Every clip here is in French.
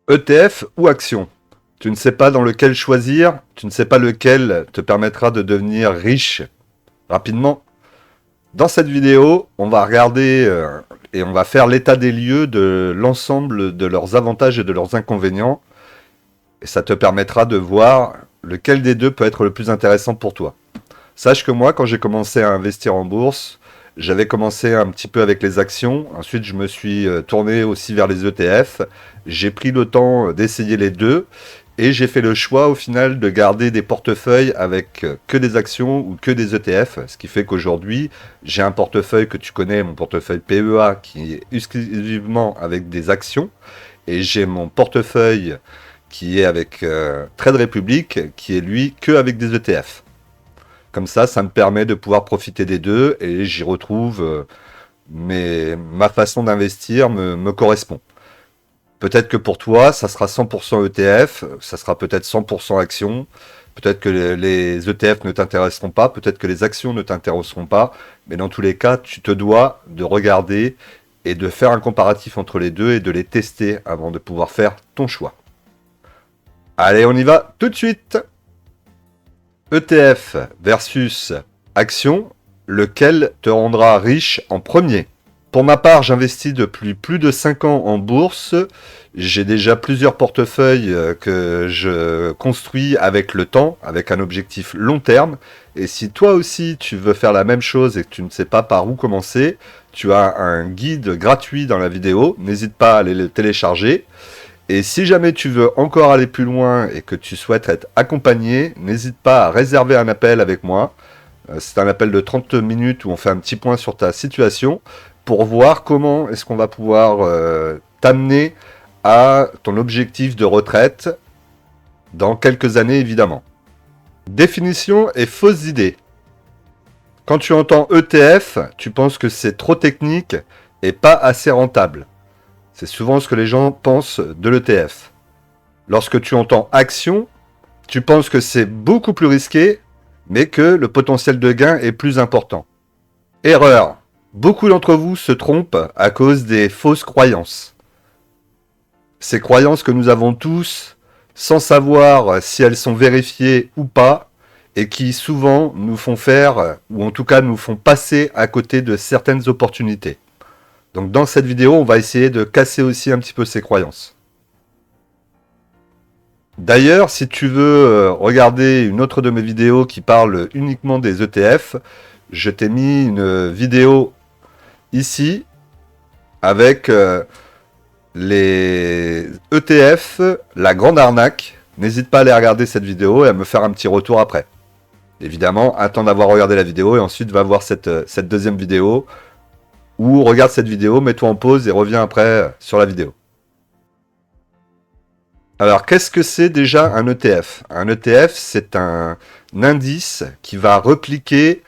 ETF ou action? Tu ne sais pas dans lequel choisir, tu ne sais pas lequel te permettra de devenir riche rapidement. Dans cette vidéo, on va regarder et on va faire l'état des lieux de l'ensemble de leurs avantages et de leurs inconvénients. Et ça te permettra de voir lequel des deux peut être le plus intéressant pour toi. Sache que moi, quand j'ai commencé à investir en bourse, j'avais commencé un petit peu avec les actions. Ensuite, je me suis tourné aussi vers les ETF. J'ai pris le temps d'essayer les deux. Et j'ai fait le choix au final de garder des portefeuilles avec que des actions ou que des ETF. Ce qui fait qu'aujourd'hui, j'ai un portefeuille que tu connais, mon portefeuille PEA, qui est exclusivement avec des actions. Et j'ai mon portefeuille qui est avec Trade Republic, qui est lui que avec des ETF. Comme ça me permet de pouvoir profiter des deux et j'y retrouve ma façon d'investir me correspond. Peut-être que pour toi, ça sera 100% ETF, ça sera peut-être 100% actions, peut-être que les ETF ne t'intéresseront pas, peut-être que les actions ne t'intéresseront pas, mais dans tous les cas, tu te dois de regarder et de faire un comparatif entre les deux et de les tester avant de pouvoir faire ton choix. Allez, on y va tout de suite. ETF versus action, lequel te rendra riche en premier? Pour ma part, j'investis depuis plus de 5 ans en bourse. J'ai déjà plusieurs portefeuilles que je construis avec le temps, avec un objectif long terme. Et si toi aussi tu veux faire la même chose et que tu ne sais pas par où commencer, tu as un guide gratuit dans la vidéo. N'hésite pas à aller le télécharger. Et si jamais tu veux encore aller plus loin et que tu souhaites être accompagné, n'hésite pas à réserver un appel avec moi. C'est un appel de 30 minutes où on fait un petit point sur ta situation pour voir comment est-ce qu'on va pouvoir t'amener à ton objectif de retraite dans quelques années évidemment. Définition et fausses idées. Quand tu entends ETF, tu penses que c'est trop technique et pas assez rentable. C'est souvent ce que les gens pensent de l'ETF. Lorsque tu entends action, tu penses que c'est beaucoup plus risqué, mais que le potentiel de gain est plus important. Erreur. Beaucoup d'entre vous se trompent à cause des fausses croyances. Ces croyances que nous avons tous, sans savoir si elles sont vérifiées ou pas, et qui souvent nous font faire, ou en tout cas nous font passer à côté de certaines opportunités. Donc dans cette vidéo, on va essayer de casser aussi un petit peu ces croyances. D'ailleurs, si tu veux regarder une autre de mes vidéos qui parle uniquement des ETF, je t'ai mis une vidéo ici avec les ETF, la grande arnaque. N'hésite pas à aller regarder cette vidéo et à me faire un petit retour après. Évidemment, attends d'avoir regardé la vidéo et ensuite va voir cette deuxième vidéo. Ou regarde cette vidéo, mets-toi en pause et reviens après sur la vidéo. Alors, qu'est-ce que c'est déjà un ETF? Un ETF, c'est un indice qui va repliquer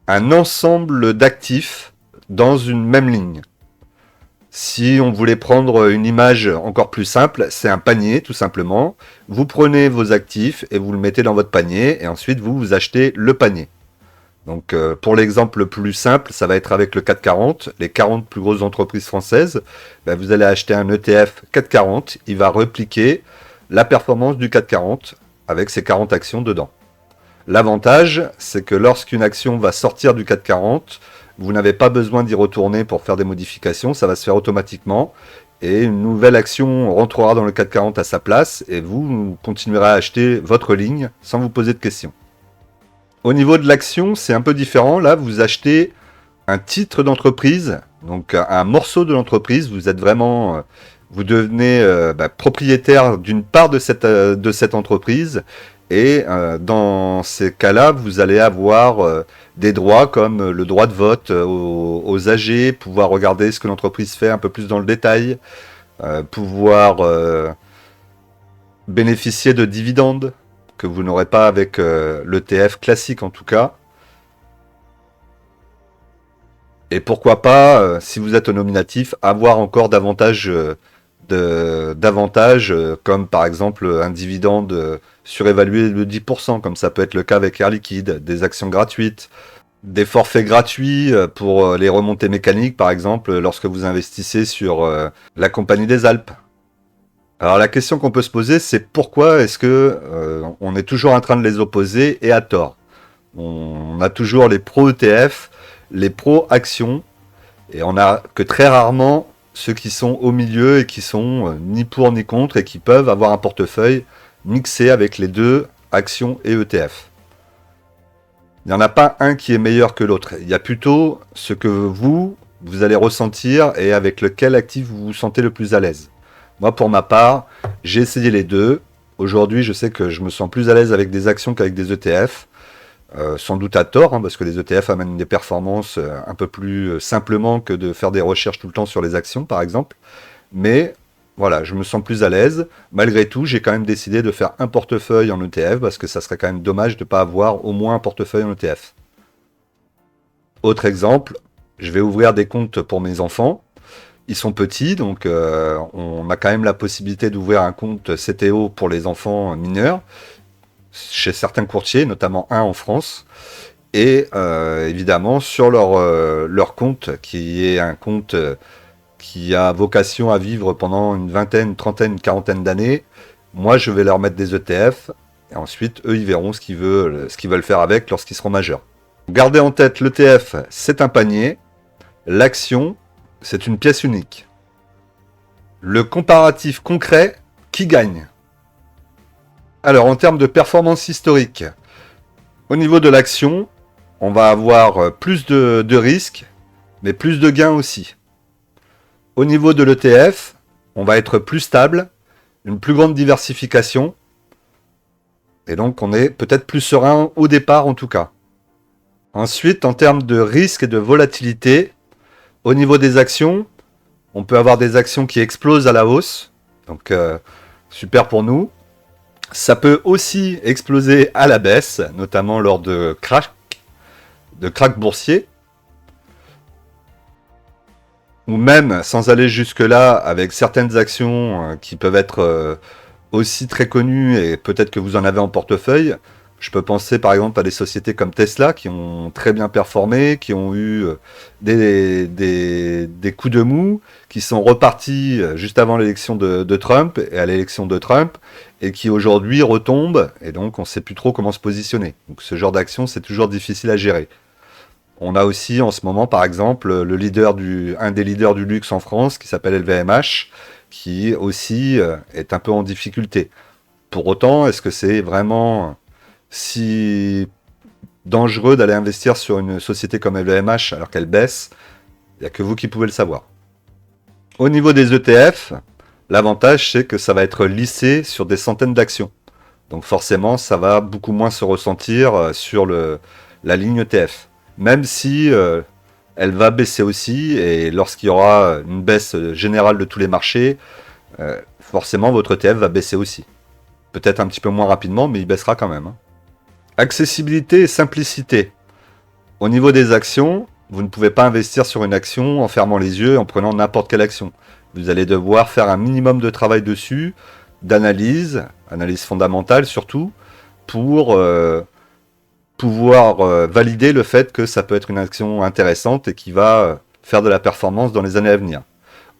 un ensemble d'actifs dans une même ligne. Si on voulait prendre une image encore plus simple, c'est un panier tout simplement. Vous prenez vos actifs et vous le mettez dans votre panier et ensuite vous achetez le panier. Donc pour l'exemple le plus simple, ça va être avec le CAC 40, les 40 plus grosses entreprises françaises. Vous allez acheter un ETF CAC 40, il va repliquer la performance du CAC 40 avec ses 40 actions dedans. L'avantage, c'est que lorsqu'une action va sortir du CAC 40, vous n'avez pas besoin d'y retourner pour faire des modifications, ça va se faire automatiquement. Et une nouvelle action rentrera dans le CAC 40 à sa place et vous continuerez à acheter votre ligne sans vous poser de questions. Au niveau de l'action, c'est un peu différent. Là, vous achetez un titre d'entreprise, donc un morceau de l'entreprise. Vous êtes vraiment, vous devenez propriétaire d'une part de cette entreprise. Et dans ces cas-là, vous allez avoir des droits comme le droit de vote aux AG, pouvoir regarder ce que l'entreprise fait un peu plus dans le détail, pouvoir bénéficier de dividendes que vous n'aurez pas avec l'ETF classique en tout cas. Et pourquoi pas, si vous êtes au nominatif, avoir encore davantage comme par exemple un dividende surévalué de 10%, comme ça peut être le cas avec Air Liquide, des actions gratuites, des forfaits gratuits pour les remontées mécaniques, par exemple, lorsque vous investissez sur la Compagnie des Alpes. Alors la question qu'on peut se poser, c'est pourquoi est-ce que on est toujours en train de les opposer et à tort. On a toujours les pro ETF, les pro actions, et on a que très rarement ceux qui sont au milieu et qui sont ni pour ni contre et qui peuvent avoir un portefeuille mixé avec les deux, actions et ETF. Il n'y en a pas un qui est meilleur que l'autre. Il y a plutôt ce que vous allez ressentir et avec lequel actif vous vous sentez le plus à l'aise. Moi, pour ma part, j'ai essayé les deux. Aujourd'hui, je sais que je me sens plus à l'aise avec des actions qu'avec des ETF. Sans doute à tort, hein, parce que les ETF amènent des performances un peu plus simplement que de faire des recherches tout le temps sur les actions, par exemple. Mais voilà, je me sens plus à l'aise. Malgré tout, j'ai quand même décidé de faire un portefeuille en ETF, parce que ça serait quand même dommage de ne pas avoir au moins un portefeuille en ETF. Autre exemple, je vais ouvrir des comptes pour mes enfants. Ils sont petits, donc on a quand même la possibilité d'ouvrir un compte CTO pour les enfants mineurs chez certains courtiers, notamment un en France, et évidemment sur leur compte, qui est un compte qui a vocation à vivre pendant une vingtaine, une trentaine, une quarantaine d'années, moi je vais leur mettre des ETF, et ensuite eux ils verront ce qu'ils veulent faire avec lorsqu'ils seront majeurs. Gardez en tête, l'ETF c'est un panier, l'action c'est une pièce unique. Le comparatif concret, qui gagne ? Alors, en termes de performance historique, au niveau de l'action, on va avoir plus de risques, mais plus de gains aussi. Au niveau de l'ETF, on va être plus stable, une plus grande diversification, et donc on est peut-être plus serein au départ en tout cas. Ensuite, en termes de risque et de volatilité, au niveau des actions, on peut avoir des actions qui explosent à la hausse, donc super pour nous. Ça peut aussi exploser à la baisse, notamment lors de cracks boursiers. Ou même, sans aller jusque-là, avec certaines actions qui peuvent être aussi très connues et peut-être que vous en avez en portefeuille. Je peux penser par exemple à des sociétés comme Tesla qui ont très bien performé, qui ont eu des coups de mou, qui sont repartis juste avant l'élection de Trump et à l'élection de Trump, et qui aujourd'hui retombent, et donc on ne sait plus trop comment se positionner. Donc ce genre d'action, c'est toujours difficile à gérer. On a aussi en ce moment par exemple un des leaders du luxe en France qui s'appelle LVMH, qui aussi est un peu en difficulté. Pour autant, est-ce que c'est vraiment si dangereux d'aller investir sur une société comme LVMH alors qu'elle baisse? Il n'y a que vous qui pouvez le savoir. Au niveau des ETF, l'avantage c'est que ça va être lissé sur des centaines d'actions. Donc forcément, ça va beaucoup moins se ressentir sur la ligne ETF. Même si elle va baisser aussi, et lorsqu'il y aura une baisse générale de tous les marchés, forcément votre ETF va baisser aussi. Peut-être un petit peu moins rapidement, mais il baissera quand même. Accessibilité et simplicité. Au niveau des actions, vous ne pouvez pas investir sur une action en fermant les yeux et en prenant n'importe quelle action. Vous allez devoir faire un minimum de travail dessus, analyse fondamentale surtout, pour pouvoir valider le fait que ça peut être une action intéressante et qui va faire de la performance dans les années à venir.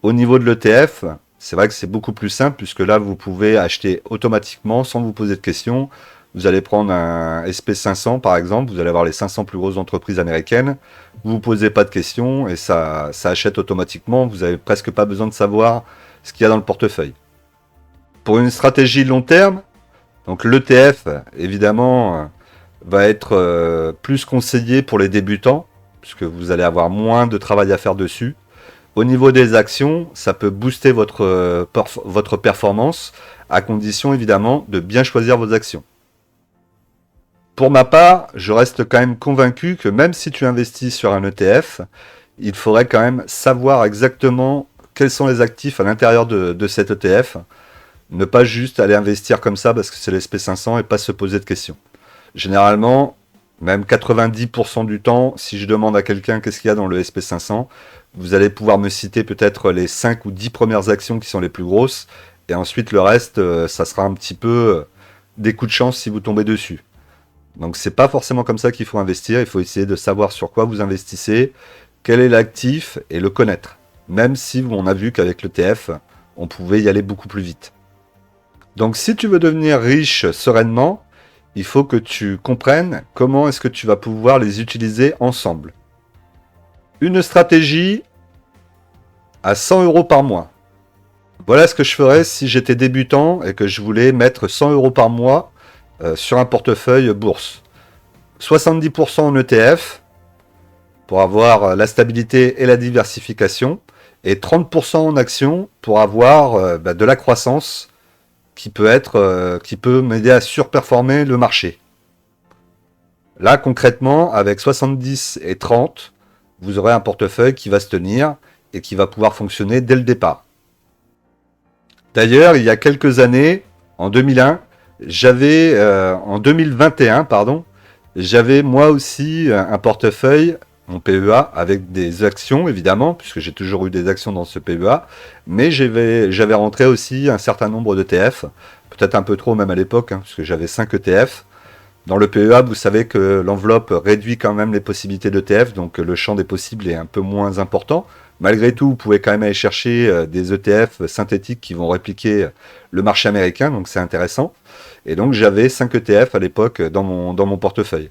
Au niveau de l'ETF, c'est vrai que c'est beaucoup plus simple puisque là vous pouvez acheter automatiquement sans vous poser de questions. Vous allez prendre un SP500 par exemple, vous allez avoir les 500 plus grosses entreprises américaines, vous vous posez pas de questions et ça achète automatiquement, vous n'avez presque pas besoin de savoir ce qu'il y a dans le portefeuille. Pour une stratégie long terme, donc l'ETF évidemment va être plus conseillé pour les débutants, puisque vous allez avoir moins de travail à faire dessus. Au niveau des actions, ça peut booster votre performance, à condition évidemment de bien choisir vos actions. Pour ma part, je reste quand même convaincu que même si tu investis sur un ETF, il faudrait quand même savoir exactement quels sont les actifs à l'intérieur de cet ETF. Ne pas juste aller investir comme ça parce que c'est l'SP500 et pas se poser de questions. Généralement, même 90% du temps, si je demande à quelqu'un qu'est-ce qu'il y a dans le SP500, vous allez pouvoir me citer peut-être les 5 ou 10 premières actions qui sont les plus grosses, et ensuite le reste, ça sera un petit peu des coups de chance si vous tombez dessus. Donc c'est pas forcément comme ça qu'il faut investir, il faut essayer de savoir sur quoi vous investissez, quel est l'actif et le connaître. Même si on a vu qu'avec l'ETF, on pouvait y aller beaucoup plus vite. Donc si tu veux devenir riche sereinement, il faut que tu comprennes comment est-ce que tu vas pouvoir les utiliser ensemble. Une stratégie à 100 € par mois. Voilà ce que je ferais si j'étais débutant et que je voulais mettre 100 € par mois sur un portefeuille bourse. 70% en ETF pour avoir la stabilité et la diversification et 30% en actions pour avoir de la croissance qui peut m'aider à surperformer le marché. Là, concrètement, avec 70 et 30, vous aurez un portefeuille qui va se tenir et qui va pouvoir fonctionner dès le départ. D'ailleurs, il y a quelques années, en 2001, en 2021, pardon, j'avais moi aussi un portefeuille, mon PEA, avec des actions évidemment, puisque j'ai toujours eu des actions dans ce PEA, mais j'avais rentré aussi un certain nombre d'ETF, peut-être un peu trop même à l'époque, puisque j'avais 5 ETF. Dans le PEA, vous savez que l'enveloppe réduit quand même les possibilités d'ETF, donc le champ des possibles est un peu moins important. Malgré tout, vous pouvez quand même aller chercher des ETF synthétiques qui vont répliquer le marché américain, donc c'est intéressant. Et donc j'avais 5 ETF à l'époque dans mon portefeuille.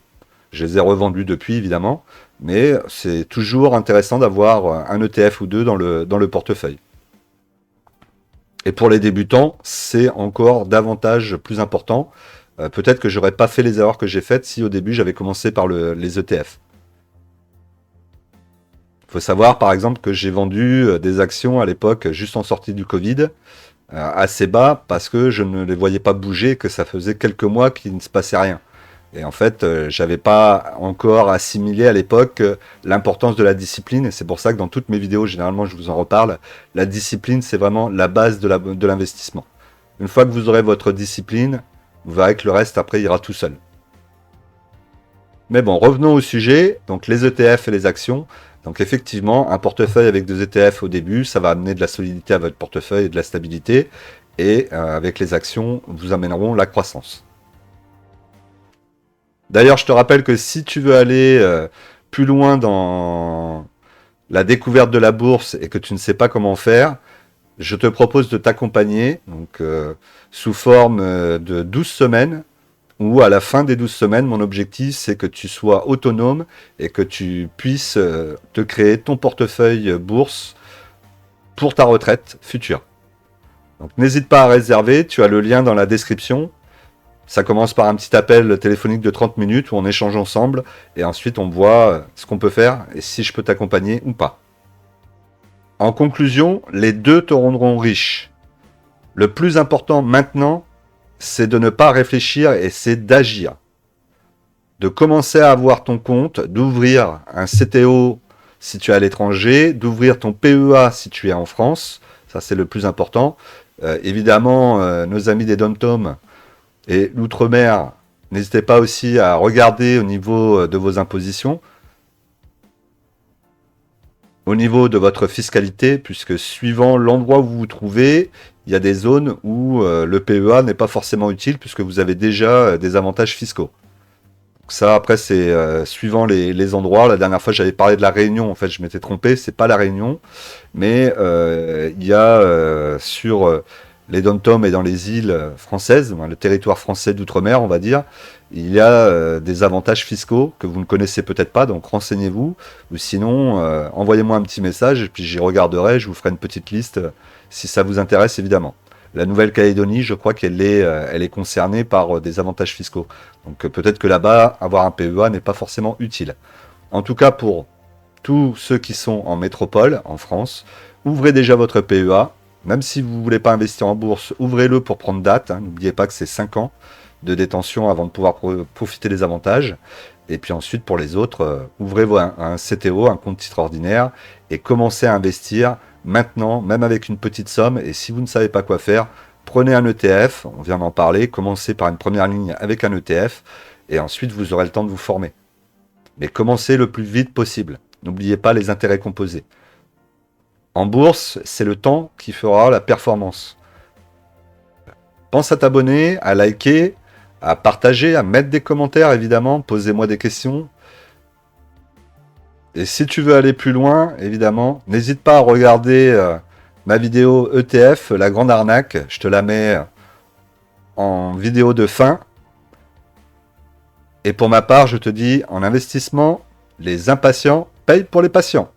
Je les ai revendus depuis, évidemment, mais c'est toujours intéressant d'avoir un ETF ou deux dans le portefeuille. Et pour les débutants, c'est encore davantage plus important. Peut-être que j'aurais pas fait les erreurs que j'ai faites si au début j'avais commencé par les ETF. Il faut savoir par exemple que j'ai vendu des actions à l'époque juste en sortie du Covid assez bas parce que je ne les voyais pas bouger, que ça faisait quelques mois qu'il ne se passait rien. Et en fait, j'avais pas encore assimilé à l'époque l'importance de la discipline. Et c'est pour ça que dans toutes mes vidéos, généralement, je vous en reparle. La discipline, c'est vraiment la base de l'investissement. Une fois que vous aurez votre discipline, vous verrez que le reste, après, ira tout seul. Mais bon, revenons au sujet. Donc, les ETF et les actions. Donc, effectivement, un portefeuille avec des ETF au début, ça va amener de la solidité à votre portefeuille et de la stabilité. Et avec les actions, vous amèneront la croissance. D'ailleurs, je te rappelle que si tu veux aller plus loin dans la découverte de la bourse et que tu ne sais pas comment faire, je te propose de t'accompagner donc sous forme de 12 semaines, où à la fin des 12 semaines, mon objectif, c'est que tu sois autonome et que tu puisses te créer ton portefeuille bourse pour ta retraite future. Donc n'hésite pas à réserver, tu as le lien dans la description. Ça commence par un petit appel téléphonique de 30 minutes où on échange ensemble et ensuite on voit ce qu'on peut faire et si je peux t'accompagner ou pas. En conclusion, les deux te rendront riche. Le plus important maintenant, c'est de ne pas réfléchir et c'est d'agir. De commencer à avoir ton compte, d'ouvrir un CTO si tu es à l'étranger, d'ouvrir ton PEA si tu es en France. Ça, c'est le plus important. Évidemment, nos amis des DOM-TOM et l'outre-mer, n'hésitez pas aussi à regarder au niveau de vos impositions, au niveau de votre fiscalité, puisque suivant l'endroit où vous vous trouvez, il y a des zones où le PEA n'est pas forcément utile, puisque vous avez déjà des avantages fiscaux. Donc ça, après, c'est suivant les endroits. La dernière fois, j'avais parlé de la Réunion. En fait, je m'étais trompé. C'est pas la Réunion, mais il y a sur les DOM-TOM et dans les îles françaises, le territoire français d'outre-mer, on va dire, il y a des avantages fiscaux que vous ne connaissez peut-être pas. Donc renseignez-vous, ou sinon envoyez-moi un petit message et puis j'y regarderai. Je vous ferai une petite liste si ça vous intéresse, évidemment. La Nouvelle-Calédonie, je crois qu'elle est concernée par des avantages fiscaux. Donc peut-être que là-bas, avoir un PEA n'est pas forcément utile. En tout cas, pour tous ceux qui sont en métropole, en France, ouvrez déjà votre PEA. Même si vous ne voulez pas investir en bourse, ouvrez-le pour prendre date. N'oubliez pas que c'est 5 ans de détention avant de pouvoir profiter des avantages. Et puis ensuite, pour les autres, ouvrez un CTO, un compte titre ordinaire, et commencez à investir maintenant, même avec une petite somme. Et si vous ne savez pas quoi faire, prenez un ETF, on vient d'en parler, commencez par une première ligne avec un ETF, et ensuite vous aurez le temps de vous former. Mais commencez le plus vite possible. N'oubliez pas les intérêts composés. En bourse, c'est le temps qui fera la performance. Pense à t'abonner, à liker, à partager, à mettre des commentaires évidemment, posez-moi des questions. Et si tu veux aller plus loin, évidemment, n'hésite pas à regarder ma vidéo ETF, la grande arnaque. Je te la mets en vidéo de fin. Et pour ma part, je te dis, en investissement, les impatients payent pour les patients.